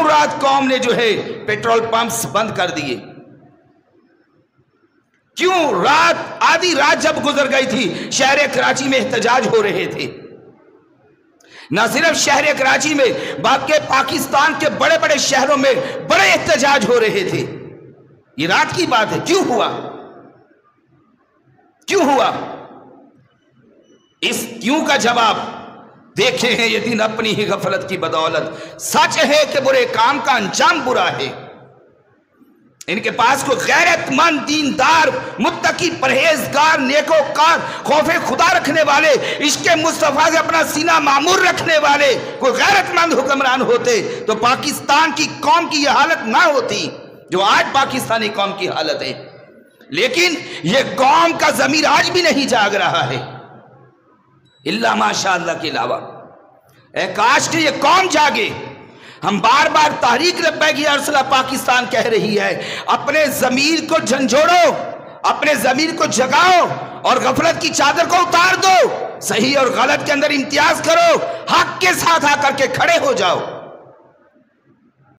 کیوں رات قوم نے جو ہے پیٹرول پمپس بند کر دیے؟ کیوں رات آدھی رات جب گزر گئی تھی شہر کراچی میں احتجاج ہو رہے تھے؟ نہ صرف شہر کراچی میں بلکہ پاکستان کے بڑے بڑے شہروں میں بڑے احتجاج ہو رہے تھے. یہ رات کی بات ہے. کیوں ہوا؟ کیوں ہوا؟ اس کیوں کا جواب دیکھے ہیں یہ دن اپنی ہی غفلت کی بدولت. سچ ہے کہ برے کام کا انجام برا ہے. ان کے پاس کوئی غیرت مند، دیندار، متقی، پرہیزگار، نیکوکار، خوف خدا رکھنے والے، عشق مصطفیٰ سے اپنا سینہ معمور رکھنے والے کوئی غیرت مند حکمران ہوتے تو پاکستان کی قوم کی یہ حالت نہ ہوتی جو آج پاکستانی قوم کی حالت ہے. لیکن یہ قوم کا ضمیر آج بھی نہیں جاگ رہا ہے اللہ ماشاء اللہ کے علاوہ. اے کاش کہ یہ قوم جاگے. ہم بار بار تحریک لبیک یا رسول اللہ پاکستان کہہ رہی ہے اپنے ضمیر کو جھنجھوڑو، اپنے ضمیر کو جگاؤ اور غفلت کی چادر کو اتار دو. صحیح اور غلط کے اندر امتیاز کرو، حق کے ساتھ آ کر کے کھڑے ہو جاؤ.